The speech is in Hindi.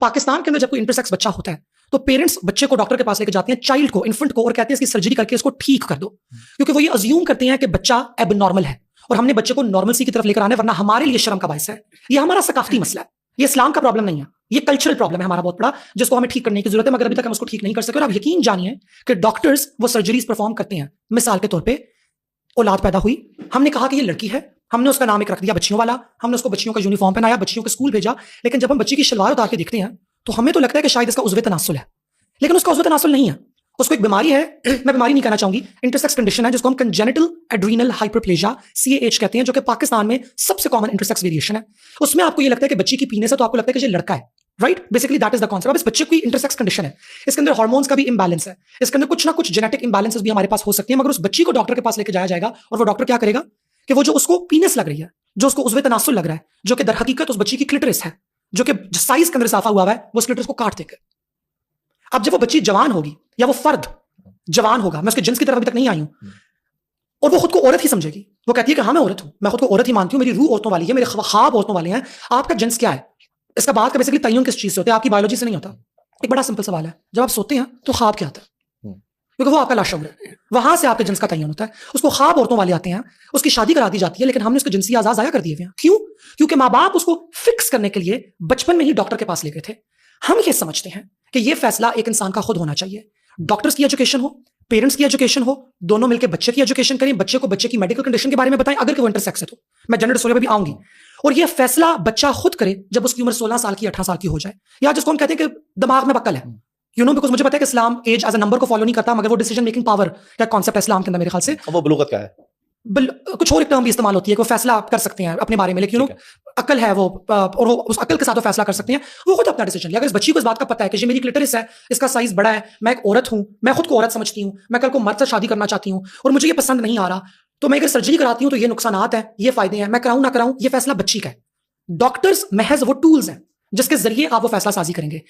पाकिस्तान के अंदर जब कोई इंटरसेक्स बच्चा होता है तो पेरेंट्स बच्चे को डॉक्टर के पास लेके जाते हैं, चाइल्ड को, इन्फेंट को, और कहते हैं इसकी सर्जरी करके इसको ठीक कर दो, क्योंकि वो ये अज्यूम करते हैं कि बच्चा एबनॉर्मल है और हमने बच्चे को नॉर्मलसी की तरफ लेकर आना है, वरना हमारे लिए शर्म का बायस है। ये हमारा सकाफती मसला है, ये इस्लाम का प्रॉब्लम नहीं है, ये कल्चरल प्रॉब्लम है हमारा बहुत बड़ा, जिसको हमें ठीक करने की जरूरत है, मगर अभी तक हम उसको ठीक नहीं कर सके। और आप यकीन जानिए कि डॉक्टर्स वो सर्जरीज परफॉर्म करते हैं। मिसाल के तौर पर औलाद पैदा हुई, हमने कहा कि ये लड़की है, हमने उसका नाम एक रख दिया बच्चियों वाला, हमने उसको बच्चियों का यूनिफॉर्म पहनाया, बच्चियों के स्कूल भेजा, लेकिन जब हम बच्ची की शलवार उतार के देखते हैं तो हमें तो लगता है कि शायद इसका उज़्वे तनासुल है, लेकिन उसका उज़्वे तनासुल नहीं है, उसको एक बीमारी है, मैं बीमारी नहीं कहना चाहूंगी, इंटरसेक्स कंडीशन है जिसको हम कंजेनिटल एड्रीनल हाइपरप्लेजिया CAH कहते हैं, जो कि पाकिस्तान में सबसे कॉमन इंटरसेक्स वेरिएशन है। उसमें आपको ये लगता है कि बच्ची की पीने से तो आपको लगता है कि ये लड़का है, right? Basically that is the concept. अब इस बच्चे की इंटरसेक्स कंडीशन है, इसके अंदर हार्मोन्स का भी इंबैलेंस है, इसके अंदर कुछ ना कुछ जेनेटिक इंबैलेंसेस भी हमारे पास हो सकती है, मगर उस बच्ची को डॉक्टर के पास लेके जाया जाएगा और वो डॉक्टर क्या करेगा कि वो जो उसको पीनेस लग रही है, जो उसको उज़्वे तनासुल लग रहा है, जो कि दर हकीकत उस बच्ची की क्लिटरिस है, जो कि साइज के अंदर इजाफा हुआ है, वो उस क्लिटरिस को काट देगा। अब जब वो बच्ची जवान होगी या वो फर्द जवान होगा, मैं उसके जिन्स की तरफ अभी तक नहीं आई हूं, और वो खुद को औरत ही समझेगी, वो कहती है कि हाँ मैं औरत हूं, मैं खुद को औरत ही मानती हूं, मेरी रूह औरतों वाली है, मेरे ख्वाब औरतों वाले हैं। आपका जिन्स क्या है? इसका बात का बेसिकली तयन किस चीज से होता है? आपकी बायोलॉजी से नहीं होता। एक बड़ा सिंपल सवाल है, जब आप सोते हैं तो ख्वाब क्या आता है? क्योंकि वो आपका लाशउर है, वहां से आपके जिन्स का तयन होता है। उसको ख्वाब औरतों वाले आते हैं, उसकी शादी करा दी जाती है, लेकिन हमने उसके जिनसी आजाद जाया कर दिए हुए हैं। क्यों? क्योंकि माँ बाप उसको फिक्स करने के लिए बचपन में ही डॉक्टर के पास ले गए थे। हम ये समझते हैं कि ये फैसला एक इंसान का खुद होना चाहिए। डॉक्टर्स की एजुकेशन हो, पेरेंट्स की एजुकेशन हो, दोनों मिलकर बच्चे की एजुकेशन करें, बच्चे को बच्चे की मेडिकल कंडीशन के बारे में बताएं, अगर कि वो इंटरसेक्स है तो। मैं जेंडर डिसऑर्डर पे भी आऊंगी, और ये फैसला बच्चा खुद करे जब उसकी उम्र 16 साल की 18 साल की हो जाए, या जिसको हम कहते हैं कि दिमाग में बक्कल है, बिकॉज मुझे पता है कि Islam as as a number को फॉलो नहीं करता, मगर वो डिसीजन मेकिंग पावर का कॉन्सेप्ट है इस्लाम के अंदर मेरे ख्याल से। वो बलूगत क्या है? कुछ और एक टर्म भी इस्तेमाल होती है कि वो फैसला कर सकते हैं अपने बारे में, लेकिन अकल है वो, और वो उस अकल के साथ वो फैसला कर सकते हैं, वो खुद अपना डिसीजन लिया। अगर इस बच्ची को इस बात का पता है कि ये मेरी क्लिटरिस है, इसका साइज बड़ा है, मैं एक औरत हूं, मैं खुद को औरत समझती हूं, मैं कल को मर्द से शादी करना चाहती हूं और मुझे ये पसंद नहीं आ रहा, तो मैं अगर सर्जरी कराती हूं तो ये नुकसानात है, ये फायदे हैं, मैं कराऊं ना कराऊं, ये फैसला बच्ची का है। डॉक्टर्स महज वो टूल्स हैं जिसके जरिए आप वो फैसला साजी करेंगे।